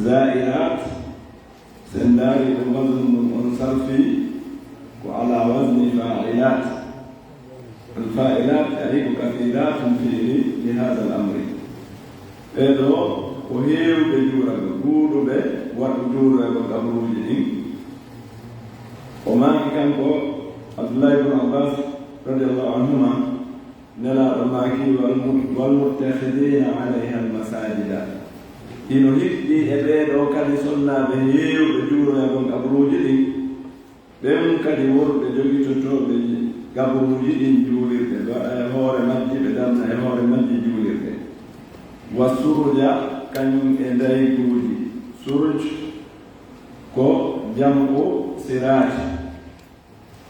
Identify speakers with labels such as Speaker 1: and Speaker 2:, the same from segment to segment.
Speaker 1: زائرات سنداري الوزن منصرفي وعلى وزن فاعلات. الفاعلات أي كثيرات فيه لهذا الأمر. إذا وهي بجورة بجورة وجورة بقبروجين. وما كان عبد الله بن عباس رضي الله عنهما نلا الماكي والمتخذين عليها المساجد. إنه هدي أبيد وكان سنة بهيو بجورة بقبروجين. بهم كان يور بجوجي تطور بقبروجين جولير. هور مجد بدمنا هور مجد جولير. والسرج كان يدعي جولي. سرج كو جمعو سراج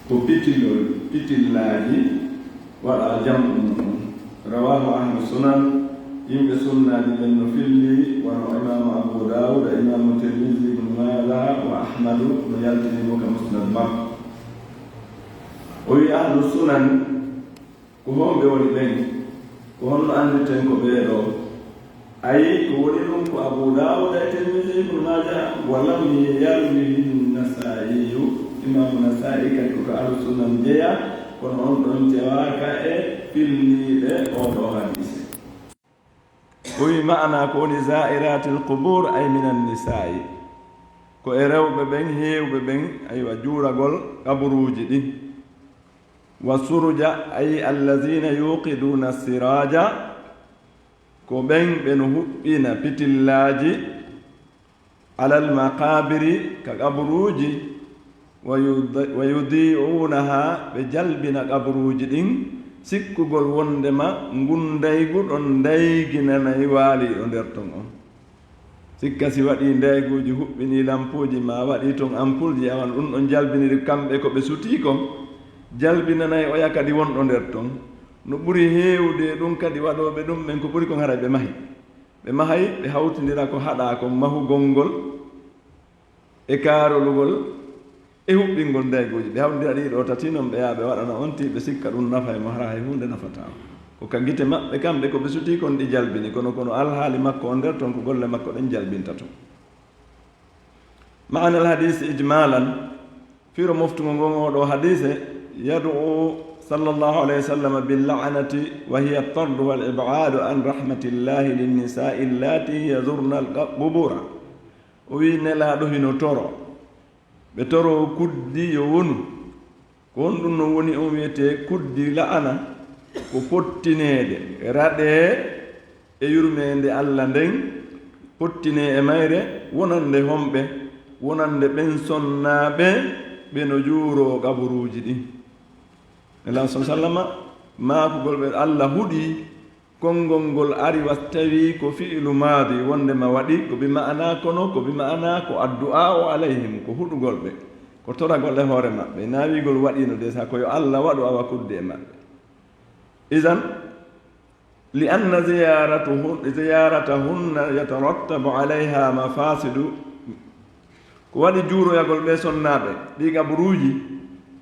Speaker 1: كو بيتلاجي ولا جمع. رواه أهل السنن يمكن سنة لأنه في اللي وإمام أبو داود إمام الترمذي بن ماجه وأحمد بن يلتزم كمسند باب. وي أهل السنن كهم بولي بين كهم أنتم كبيرو أي كولهم كأبو داود الترمذي بن ماجه ولم يروي النسائي إمام النسائي كأهل السنن جيا كهم أنتم في اللي أو حديث. وي معنى كون زائرات القبور أي من النساء كو إرو ببين هيو ببين أي وجورة قول قبروج دي. والسرج أي الذين يوقدون السراج كو بين بين بتلاج على المقابر كقبروج ويضيعونها بجلبنا قبروج دي. sikkugol wondema ngundaygu ɗon ndayginanayi waali ɗo nder ton on. sikka si waɗi ndayguji huɓɓini lampuji ma waɗi ton ampulji awan ɗum ɗon jalbiniri kamɓe ko ɓe suti kon jalbinanayi oya kadi wonɗo nder ton. no ɓuri heewde ɗum kadi waɗoɓe ɗum ɓen ko ɓuri kon hara ɓe mahi ɓe mahay ɓe hawtidira ko haɗa kon mahugol ngol e kaarolugol e huɓɓingol ndayguji ɓe hawdira ɗiɗo tati noon ɓe yaha ɓe waɗana on ti ɓe sikka ɗum nafa e mo hara hay hunde nafata ko ka gite maɓɓe kamɓe ko ɓe suti kon ɗi jalbini kono alhaali makko on nder toon ko golle makko ɗen jalbinta ton. maana alhadise ijmalan firo moftugo ngon oɗo hadise yad'u sallallahu alayhi wa sallam billanati wa hiya at-tard wal ib'adu an rahmatillahi linnisa'i allati yazurna al-qubura. o wi nelaɗo hino toro ɓe toro kuddi yo wonu ko on ɗum no woni on wiyete kuddi la'ana ko pottineede raɗe e yurmeende Allah nden pottine e mayre wonande homɓe wonande ɓen sonnaaɓe ɓe no juuro kaburuuji ɗin. Nelaɗo sallama maakugol ɓe Allah huɗi konngol ngol ari wastawi ko fi'lu maadi wondema waɗi ko bi ma'ana kono ko bi ma'ana ko addu'a o alayhim ko huɗugol ɓe ko toragol e hoore maɓɓe naawigol waɗino de sa ko yo Allah waɗu awa kudde e maɓɓe. idan li anna ziyaratahunna yatarattabu alayha mafasidu ko waɗi juuroyagol ɓe sonnaaɓe ɗi kaburuuji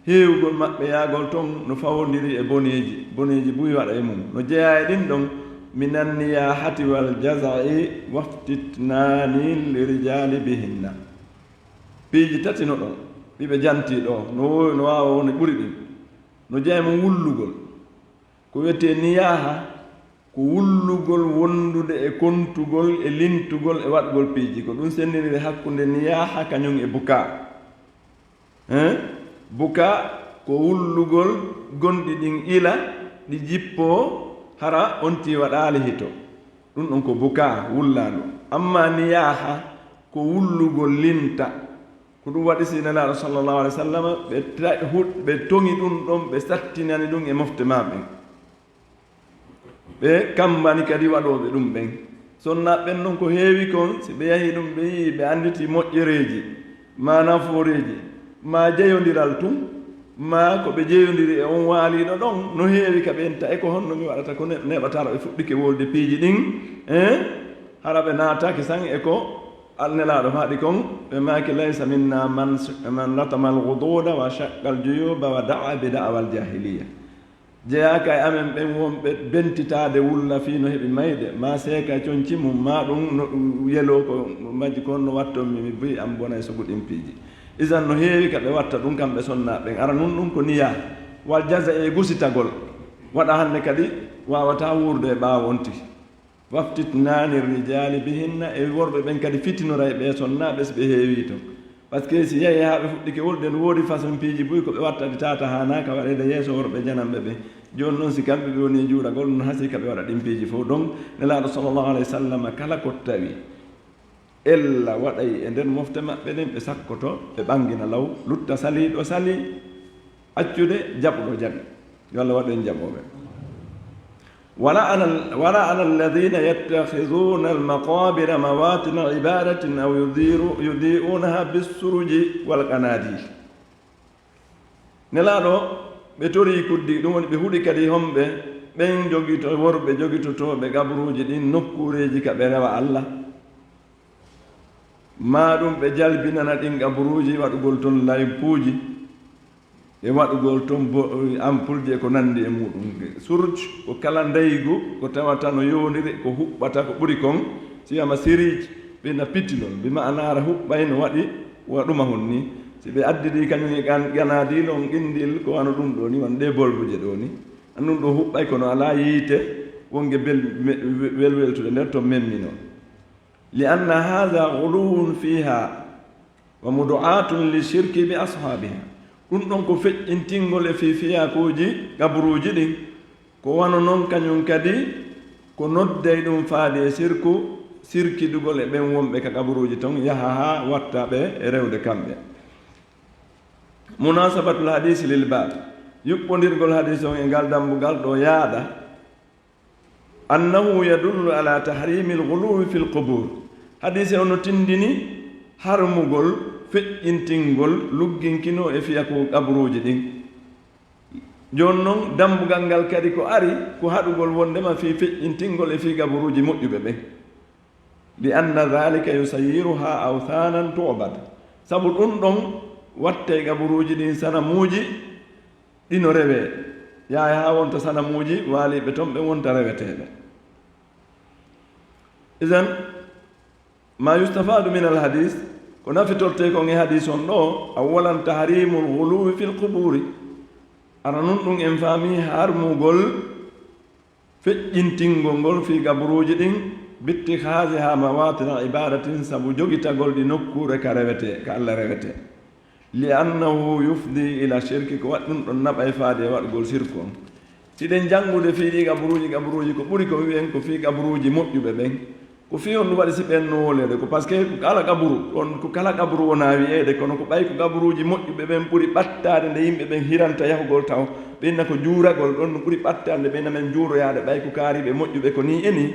Speaker 1: heewgol maɓɓe yaagol ton no fawodiri e boneeji buyi waɗa e mum no jeeya e ɗin ɗon minan niyahati wal jazai waftitnani lirijali bihinna. piiji tati no ɗon ɗiɓe janti ɗo no waawa woni ɓuri ɗin no jeeya mo wullugol ko wiyete niyaha ko wullugol wondude e kontugol e lintugol e waɗgol piiji ko ɗum senniride hakkunde niyaha kañum e buka. buka ko wullugol gonɗi ɗin ila ɗi jippoo hara onti waɗaali hito ɗum ɗon ko buka wullaandu. amma niyaha ko wullugol linta ko ɗum waɗi si nelaaɗo sallallahu alaihi wa sallam ɓe toŋi ɗum ɗon ɓe sattinani ɗum e mofte maɓɓen ɓe kambani kadi waɗooɓe ɗum ɓen sonnaɓɓen noon ko heewi kon si ɓe yahi ɗum ɓe yii ɓe annditi moƴƴereeji ma nafooreeji ma jeyondiral tun ma ko ɓe jeyondiri e on waaliɗo ɗon no heewi ka ɓenta e ko honno mi waɗata ko neɓatara ɓe fuɗɗike wolde piiji ɗin hara ɓe naataki san e ko alnelaaɗo haɗi kon ɓe maaki laysa minna man latama alghududa wa shaqqa aljuyuba wa da'a bi da'wa aljahiliya jeyaka e amen ɓen wonɓe bentitade wulla fi no heɓi mayde ma seeka coñci mum ma ɗum no yelo ko majji kon no wattonmi mi boyi am bona e soguɗin piiji isan no heewi ka ɓe watta ɗum kamɓe sonnaɓen ara nun ɗum ko niya wal jasa e gusitagol waɗa hannde kadi wawata wurde e ɓawonti waftitnani rijali bihinna e worɓe ɓen kadi fitinora e ɓe sonnaɓe so ɓe heewi to par ce que si yehi ha ɓe fuɗɗike wolde no woodi façon piiji boyi ko ɓe wattade tata hanaka waɗede yeeso worɓe janamɓe ɓe joni noon si kamɓe ɓe woni juuragol ɗum hasi ka ɓe waɗa ɗin piiji fof donc nelaɗo sallllahu alayhi wa sallam kala ko tawi ella waɗay e nder mofte maɓɓe ɗen ɓe sakkoto ɓe ɓangina law lutta saliɗo sali accude jaɓuɗo jaɓi yo allah waɗen jaɓoɓe ولعن الذين يتخذون المقابر مواطن عبادة أو يضيئونها بالسرج والقناديل نلادو بتوري كدي دون بهودي كدي هم بين جوجيتو ورب جوجيتو تو بقبروجي دين نكوريجي كبروا الله ما دum be jalbinana din gabruuji wadugol ton laypuuji e waɗugol toon ampulje ko nandi e muɗum surj ko kala ndeygu ko tawata no yowndiri ko huɓɓata ko ɓuri kon si wiyama siriji ɓena pittilol mbima anara huɓɓay no waɗi waɗuma hon ni si ɓe addidi kañum e ganadil on qindil ko wano ɗum ɗo ni wan ɗe bolbuje ɗo ni annum ɗo huɓɓay kono ala yiite wonge welweltude nder to memmi noon li anna hada guluwun fiha wa mudu'atun li shirki bi ashabiha ɗum ɗon ko feƴƴintingol e fiyakuuji gabruuji ɗin ko wano noon kañum kadi ko noddey ɗum faadi e sirkidugol e ɓen wonɓe ka gabruuji ton yaha ha wattaɓe e rewde kamɓe munasabatul hadisi lil bab yuɓɓodirgol hadise on e ngal dambugal ɗo yaaɗa annahu yadullu ala tahrimi lguluwi fi lqubur hadise o no tindini harmugol feƴƴintingol lugginkino e fiya ko gabruuji ɗin jooni noon dambugal ngal kadi ko ari ko haɗugol wondema fi feƴƴintingol e fi gabruuji moƴƴuɓe ɓen li anna dhalika yusayiruha awthanan tu'bad sabu ɗum ɗon watte gabruuji ɗin sanamuuji ɗino rewe yaha ha wonta sanamuuji waaliɓe toon ɓe wonta reweteɓe idan ma yustafadu min al hadis ko nafitorte kon e hadis on ɗo awalan tahrimu lguluwi fi lquburi ara nun ɗum en faami harmugol feƴƴintingol ngol fi gabruuji ɗin bittihasiha mawatina ibadatin sabu jogitagol ɗi nokkure ka rewete ka allah rewete li annahu yufdi ila shirki ko waɗi ɗum ɗon naɓa e faade e waɗugol sirku on siɗen janngude fii ɗi gabruuji ko ɓuri ko wi'en ko fii gabruuji moƴƴuɓe ɓen ko fi on ɗum waɗi si ɓen no wolede ko par ce que kala gabru on ko kala gabru wona wiyeede kono ko ɓay ko gabruuji moƴƴuɓe ɓen ɓuri ɓattade nde yimɓe ɓen hiranta yahugol taw ɓenna ko juuragol ɗon no ɓuri ɓattade ɓeyna men juuroyaade ɓay ko kaariɓe moƴƴuɓe ko ni eni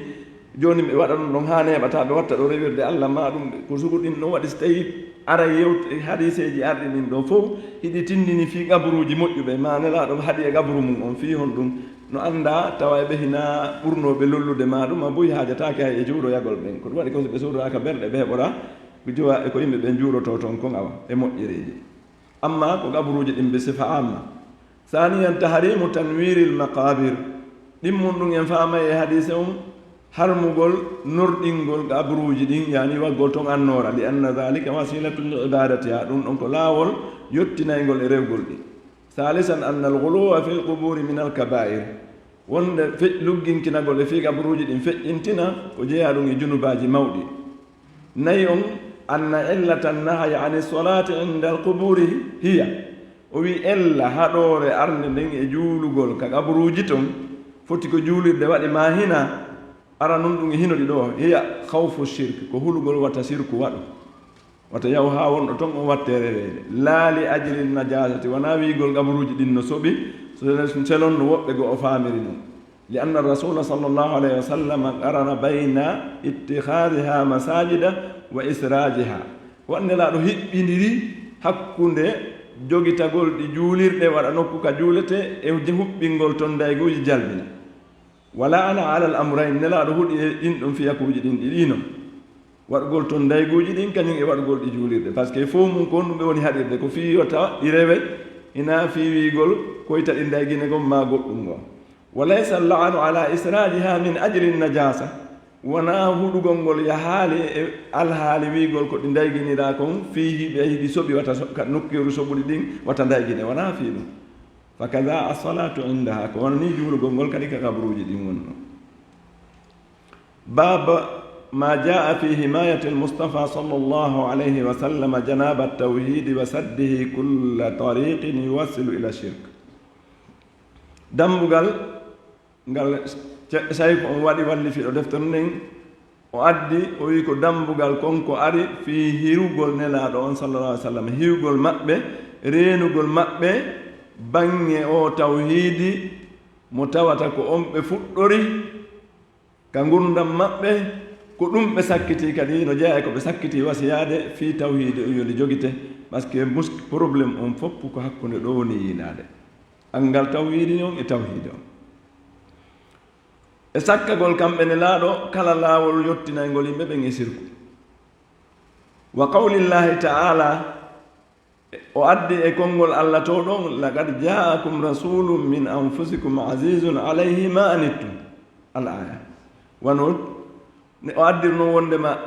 Speaker 1: jooni ɓe waɗa ɗum ɗon haa neɓata ɓe watta ɗo rewirde allah ma ɗum ko suguɗin no waɗi so tawi ara yewte hadiseji arɗi ɗin ɗo fof hiɗi tindini fii gabruuji moƴƴuɓe ma nelaɗo haɗi e gabru mum on fii hon ɗum no annda tawa e ɓe hina ɓurnoɓe lollude ma ɗum a boyi haajatake hay e juuroyagol ɓen ko ɗum waɗi ko so ɓe soodoraka berɗe ɓe heɓora ko jowa e ko yimɓe ɓen juuroto toon kon awa e moƴƴereji amma ko gabruuji ɗin ɓe sifa amma saniyan tahrimu tanwiri l maqabir ɗimmum ɗum en faama e hadise on harmugol norɗingol gabruuji ɗin yani waggol toon annora li anna dhalika wasilatu li ibadatiha ɗum ɗon ko laawol yottinaygol e rewgol ɗi salisan anna alghuluwa fi lquburi min alkabair wonde lugginkinagol e fi gabruuji ɗin feƴƴintina ko jeeya ɗum e junubaji mawɗi nayi on anna illata nahyi ani solati inda alquburi hiya o wi ella haɗore arde nden e juulugol ka gabruuji ton foti ko juulirde waɗi ma hina ara nun ɗum e hinoɗi ɗo hiya hawfu shirque ko hulugol watta sirku waɗu wata yaw ha wonɗo toon on watte rewede laali ajli najasati wona wiigol gabruuji ɗin no soɓi selon no woɓɓe go o faamiri ɗum li anna rasula sallllahu alayhi wa sallam qarana bayna ittihadiha masajida wa israjiha wannelaɗo hiɓɓidiri hakkunde jogitagol ɗi juulirɗe waɗa nokku ka juulete e huɓɓingol toon dayguji jalbina wala ana ala l amrayn nelaɗo huuɗi e ɗin ɗon fiyakuji ɗin ɗiɗino waɗugol toon dayguji ɗin kañum e waɗugol ɗi juulirɗe par ce que fof mum ko on ɗum ɓe woni haɗirde ko fiyota ɗi rewe ina fi wiigol koyta ɗi daygine gon ma goɗɗum gon walaysa allanu ala israjiha min ajli najasa wona huɗugol ngol yahaali e alhaali wiigol ko ɗi dayginira kon fihi ɓe yiɗi soɓi wata nokkiru soɓuɗi ɗin wata daygine wona fi ɗum fa kada assalatu indaha ko wona ni juulugol ngol kadi ka kabruji ɗin wonno baba ما جاء في حماية المصطفى صلى الله عليه وسلم جناب التوحيد وسده كل طريق يوصل إلى الشرك دمبغال قال شايف وادي واللي في دفترنين وأدي ويكو دمبغال كونكو أري في هيروغول نلا صلى الله عليه وسلم هيروغول مأبه رينوغول مأبه باني أو توحيدي متواتك أم بفطوري كنغوندم مأبه ko ɗum ɓe sakkiti kadi no jeeya ko ɓe sakkiti wasiyaade fii tawhiide yoli jogite par ce que probléme on fopp ko hakkunde ɗo woni yiinaade anngal tawhiidi on e tawhiide on e sakkagol kamɓe ne laaɗo kala laawol yottinaygol yimɓe ɓen e sirku wa qawlillahi ta'ala o addi e konngol allah to ɗon laqad ja'akum rasulum min anfusikum azizun alayhi ma anittum al aya wano o addirno wondema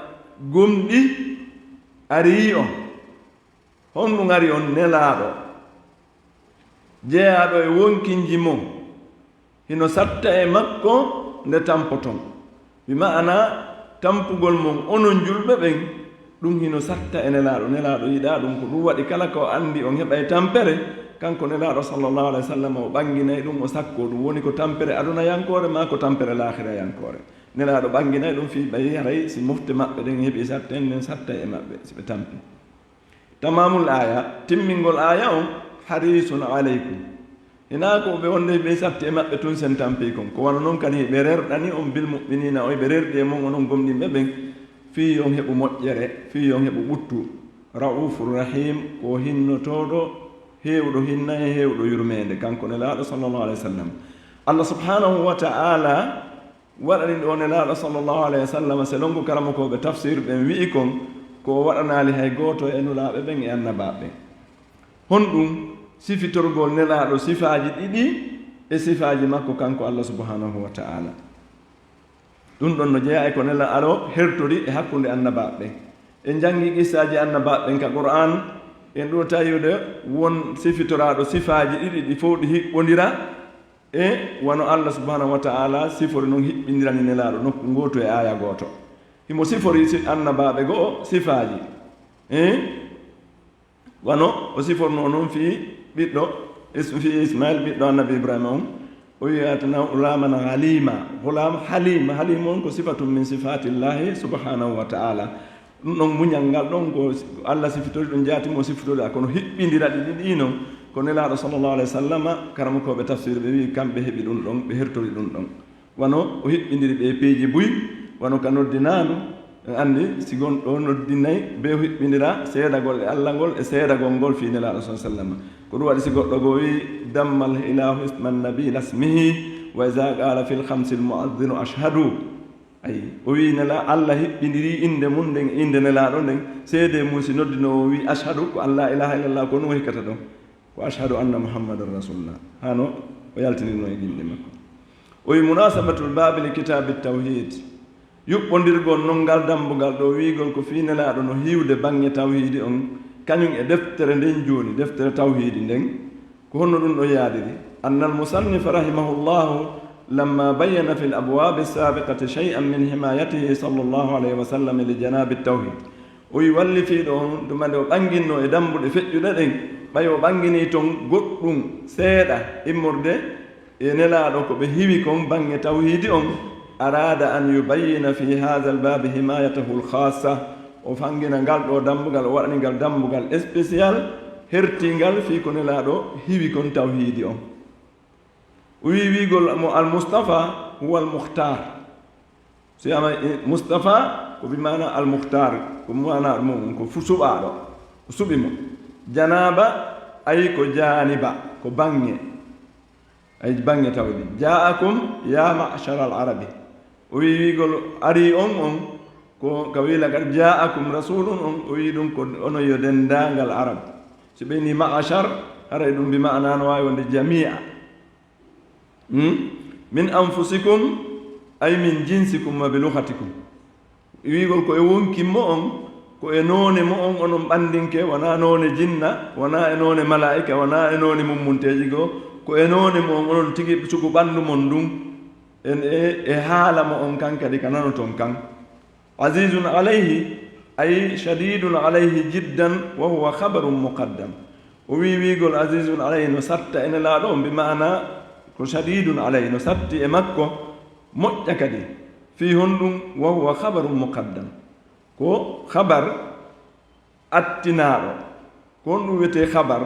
Speaker 1: gomɗi ari on honɗum ari on nelaaɗo jeeyaɗo e wonkinji mum hino satta e makko nde tampoton bi ma'ana tampugol mum onon julɓe ɓen ɗum hino satta e nelaaɗo yiɗa ɗum ko ɗum waɗi kala ko anndi on heɓa e tampere kanko nelaaɗo sallllahu alih wa sallam o ɓanginay ɗum o sakko ɗum woni ko tampere aduna yankore ma ko tampere lahira yankore nelaaɗo ɓanginay ɗum fii ɓayi haray si mofte maɓɓe ɗen heɓi satta en nden satta e maɓɓe si ɓe tampi tamamul aya timmingol aya on harisun aleykum hina ko ɓe wonde ɓe satti e maɓɓe tun sen tampi kon ko wano noon kadi ɓe rerɗani on bil muminina oye ɓe rerɗi e mon onon gomɗinɓe ɓen fii on heɓu moƴƴere fii on heɓu ɓuttu raufur rahim ko hinnotoɗo heewɗo hinna e heewɗo yurmede kanko nelaaɗo sallllahu alih wa sallam allah subhanahu wa ta'ala waɗani ɗo nelaaɗo sallllahu alayhi wa sallam selongo karamokoɓe tafsir ɓen wi'i kon ko waɗanaali hay gooto e nulaaɓe ɓen e annabaɓe honɗum sifitorgol nelaaɗo sifaaji ɗiɗi e sifaaji makko kanko allah subhanahu wa ta'ala ɗum ɗon no jeeya e ko nelaaɗo hertori e hakkunde annabaɓe en janngi qissaaji annabaɓen ka qur'an en ɗo tawide won sifitoraaɗo sifaaji ɗiɗi ɗi fof ɗi hiɓɓondira e wano allah subhanahu wa ta'ala sifori noon hiɓɓindirani nelaaɗo nokku gooto e aya gooto himo sifori annabaɓe goo sifaaji wano o siforno noon fii ɓiɗɗo fii ismail ɓiɗɗo annabi ibrahima on o wiyatana ulaman halima hulam halima halima on ko sifatum min sifatillahi subhanahu wa ta'ala ɗum ɗon muñal ngal ɗon ko allah sifitori ɗum jaatimo sifitori a kono hiɓɓindira ɗi ɗi noon ko nelaaɗo sallllahu alayhi wa sallam karama koɓe tafsir ɓe wi kamɓe heɓi ɗum ɗon ɓe hertori ɗum ɗon wano o hiɓɓindiri ɓe peeji buy wano ka noddinaandu en anndi si gon ɗo noddinayi be hiɓɓindira seedagol e allah ngol e seedagol ngol fii nelaaɗo sa sallam ko ɗum waɗi si goɗɗo go wi dammal ilahu isman nabi lasmihi wa isa qala fi lhamsi lmuaddinu ashhadu ayi o wi nela allah hiɓɓindiri inde mum nden inde nelaaɗo nden seede mum si noddinoo o wi ashhadu ko allah ilaha illallah ko ɗum hikkata ɗon ko ashhadu anna muhammadan rasulullah hano o yaltinirno e ɗinɗe makko o wi munasabatul babi li kitabi tawhid yuɓɓondirgol non ngal dambugal ɗo wiigol ko fii nelaaɗo no hiwde baŋnge tawhiidi on kañum e deftere nden jooni deftere tawhiidi nden ko honno ɗum ɗo yaadiri anna almusannifa rahimahullahu lamma bayyana fi l abwabi sabiqati shay'an min himayatihi sallllahu alayhi wa sallam li janabi tawhid o wi walli fii ɗo on ɗumande o ɓanginno e dambuɗe feƴƴuɗe ɗen ɓay o ɓangini toon goɗɗum seeɗa immorde e nelaaɗo ko ɓe hiwi kon baŋnge tawhiidi on arada an yubayyina fi hada albabi himayatahu lkhassa o fangina ngal ɗo dambugal o waɗani ngal dambugal spécial hertingal fii ko nelaaɗo hiwi kon tawhiidi on o wi wiigol mo almustapha huwa almuhtar so wiyama mustapha ko bimana almuhtar ko mana mum ko suɓaɗo o suɓi mo janaba ay ko janiba ko baŋnge ay baŋnge tawdi ja'akum ya ma'shara al-arabi o wi wiigol ari on ko ka wi laqad ja'akum rasulun on o wi ɗum ko ono yo dendaangal arab so ɓeyni ma'shar haray ɗum bi ma'ana no wawi wonde jamia min anfusikum ay min jinsikum wa bi lughatikum wiigol ko e wonkimmo on ko e noone mo on onon ɓandinke wona noone jinna wona e noone malaika wona e noone mummunteji goo ko e noone mo on onon tigi sugu ɓanndu mon ndun e haala mo on kan kadi ka nano ton kan azizun alayhi ay shadidun alayhi jiddan wa huwa khabarun muqaddam o wiigol azizun alayhi no satta ene laaɗo on bi maana ko shadidun alayhi no satti e makko moƴƴa kadi fi honɗum wa huwa khabarun muqaddam ko khabar attinaɗo ko honɗum wiyete khabar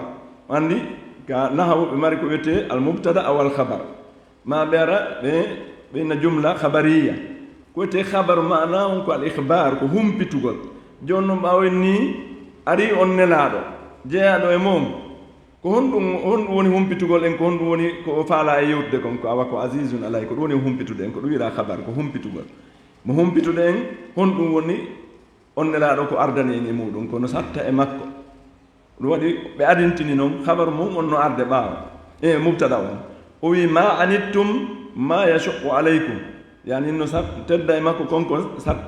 Speaker 1: andi ka nahawu ɓe mari ko wiyete al mubtada aw al khabar ma ɓeara ɓeyna jumla khabariya ko wiyete khabar mana on ko al ikhbar ko humpitugol joni noon ɓawen ni ari on nelaɗo jeeyaɗo e moom ko honɗum woni humpitugol en ko honɗum woni ko faala e yewtude kon ko awa ko azizun alay ko ɗum woni humpitude en ko ɗum wiira khabar ko humpitugol mo humpitude en honɗum woni on nelaɗo ko ardani en e muɗum kono satta e makko ɗum waɗi ɓe adintini noon habaru mum on no arde ɓaawa e mubtada on o wi ma anittum ma yashuqu alaykum yani no tedda e makko konko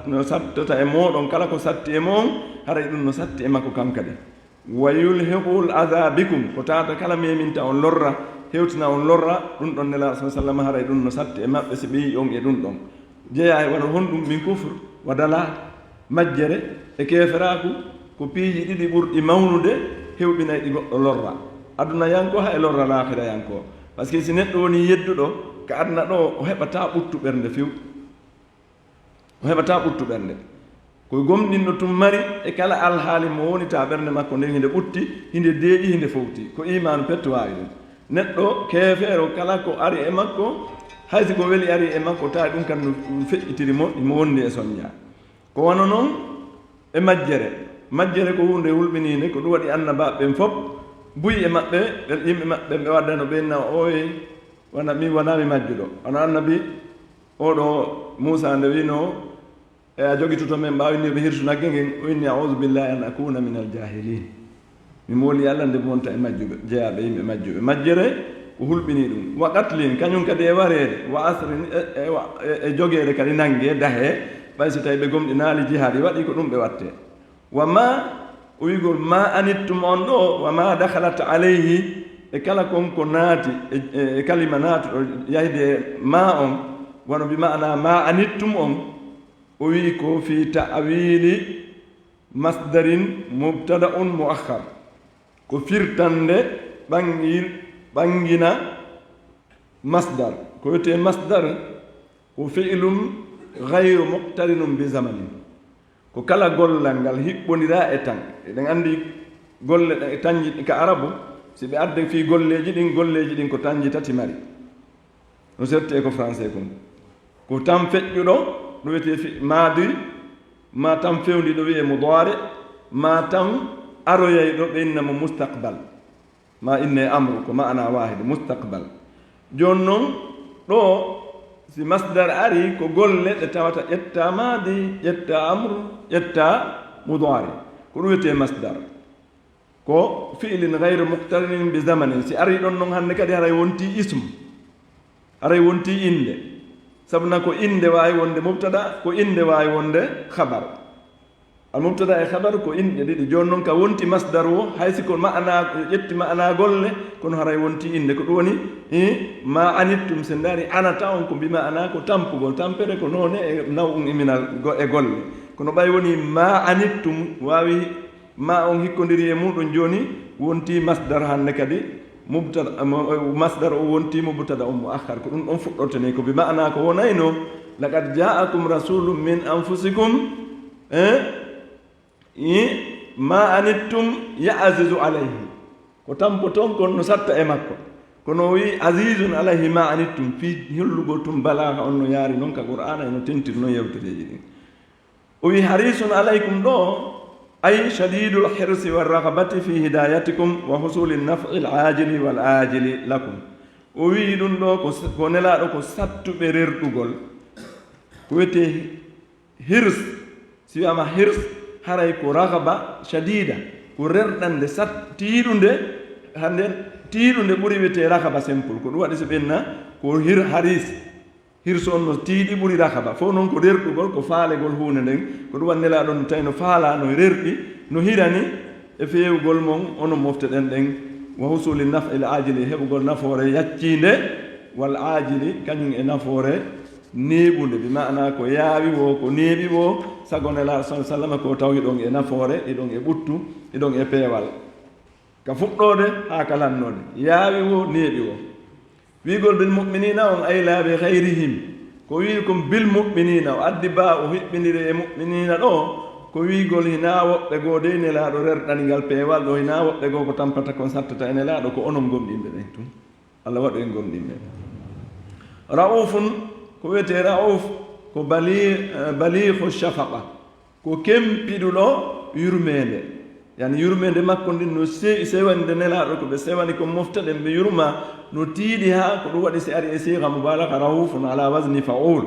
Speaker 1: no sattata e moɗon kala ko satti e moon haray ɗum no satti e makko kankadi wa yulhiqul adha bikum ko tata kala meminta on lorra hewtina on lorra ɗum ɗon nelaɗo sa sallam haray ɗum no satti e maɓɓe si ɓeyi on e ɗum ɗon jeeya e waɗa honɗum min kufre wadala majjere e keferaku ko piiji ɗiɗi ɓurɗi mawnude hewɓinay ɗi goɗɗo lorra aduna yanko ha e lorra laahira yanko par ce que si neɗɗo woni yedduɗo ko aduna ɗo o heɓata ɓuttu ɓernde few o heɓata ɓuttu ɓernde ko gomɗinɗo tum mari e kala alhaali mo wonita ɓernde makko nden hinde ɓutti hinde deeƴi hinde fowti ko imanu petto wawi ɗum neɗɗo keefeero kala ko ari e makko haysi ko weli ari e makko tawi ɗum kam no feƴƴitiri mo imo wondi e soñña ko wano noon e majjere ko hunde hulɓininde ko ɗum waɗi annabaɓe ɓen fof buyi e maɓɓe yimɓe maɓɓe ɓe waddano ɓenna oye wona min wonami majjuɗo ono annabi oɗo Moussa nde wino e a jogitoto men mbawiniɓe hirtu nagge ngen o inni audu billahi an akuna min aljahilin mi mooli Allah nde wonta e majjuɓe jeeyaɓe yimɓe majjuɓe majjere ko hulɓini ɗum wa qatlin kañum kadi e wareede wa asrin e jogeede kadi nangue dahe ɓay so tawi ɓe gomɗi naali jihaadi waɗi ko ɗum ɓe watte wa ma o wigol ma anittum on ɗo wa ma dakhalat alayhi e kala konko naati e kalima naatuɗo yahde ma on wono bi maana ma anittum on o wi ko fi ta'wili masdarin mubtada'un muakhar ko firtande ɓangina masdar ko wiyete masdar ko fi'lum gayru muqtarinum bi zamanin ko kala gollal ngal hiɓɓodira e tan eɗen anndi golle ɗe tañji ka arabu si ɓe adde fii golleji ɗin ko tañji tati mari no serte ko français kon ko tan feƴƴuɗo ɗo wiyete maadi ma tan fewndi ɗo wiye mudari ma tan aroyay ɗo ɓe innamo mustaqbal ma inne amru ko maana wahide mustaqbal joni noon ɗo si masdar ari ko golle ɗe tawata ƴetta maadi ƴetta amru ƴetta mudari ko ɗum wiyete masdar ko fi'lin gayre muqtarinin bi zamanin si ari ɗon noon hannde kadi haray wonti ism haray wonti inde sabuna ko inde wawi wonde mubtada ko inde wawi wonde khabar al mubtada e khabar ko inde ɗiɗi joni noon ka wonti masdar o haysi ko ma'ana ƴetti ma'ana golle kono haray wonti inde ko ɗum woni ma anittum sen daari anata on ko mbima ana ko tampugol tampere ko noone e naw um iminal e golle kono ɓay woni ma anittum wawi ma on hikkodiri e muɗum joni wonti masdar hande kadi mubtada masdar o wonti mubtada o muakhar ko ɗum ɗon fuɗɗortene ko mbima ana ko wonayno laqad ja'akum rasulum min anfusikum ma anittum ya'azizu alayhi ko tampo toon kon no satta e makko kono wi azizun alayhi ma anittum fi hollugol tum balaha on no yaari noon ka qur'ana eno tentir noon yewtereji ɗin o wi harisun alaykum ɗo ay shadidul hirsi warrahabati fi hidayatikum wa husuli naf'i al-ajili wal ajili lakum o wi ɗum ɗo ko nelaɗo ko sattuɓe rerɗugol ko wiyete hirs si wiyama hirs haray ko rahaba shadida ko rerɗande sattiɗunde hande tiiɗude ɓuri wiyete rakaba simple ko ɗum waɗi so ɓenna ko haris hirso on no tiiɗi ɓuri rakaba fof noon ko rerɗugol ko faalegol hunde nden ko ɗum waɗi nelaɗon no tawi no faala no rerɗi no hirani e feewugol mon ono mofteɗen ɗen wa husuli naf'il ajili heɓugol nafoore yaccinde wal ajili kañum e nafoore neeɓude bi mana ko yaawi wo ko neeɓi wo sago nelaɗo sa sallam ko taw hiɗon e nafoore iɗon e ɓuttu iɗon e peewal ka fuɗɗode haa kalannode yaawi wo neeɓi wo wiigol bil muminina on aylaaɓe hayrihim ko wi kom bil muminina o addi ba o hiɓɓiniri e muminina ɗo ko wiigol hina woɓɓe goo de nelaaɗo rerɗanigal peewal ɗo hina woɓɓe goo ko tampata kon sattata e nelaaɗo ko onon gomɗinɓe ɗen tum allah waɗu en gomɗinɓe raufun ko wiyete rauf ko balihu shafaqa ko kempiɗuɗo yurmede yani yurmede makko ndin no sewani nde nelaaɗo ko ɓe sewani ko mofta ɗen ɓe yurma no tiiɗi ha ko ɗum waɗi si ari e siha mubalaga raufun ala wasni faul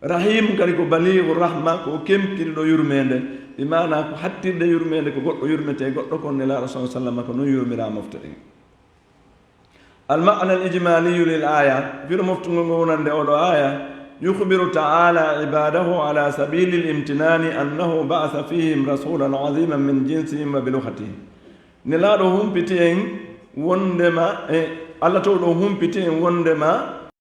Speaker 1: rahim kadi ko balihu rahma ko kempiɗuɗo yurmede ɓe mana ko hattirde yurmede ko goɗɗo yurmete goɗɗo kon nelaaɗo sa sallam ko non yurmira mofta ɗen المعنى الإجمالي للآية في المفتنون دعوة آية يخبر تعالى عباده على سبيل الامتنان أنه بعث فيهم رسولا عظيما من جنسهم وبلغتهم نلادهم بتين وندما الله تولهم بتين وندما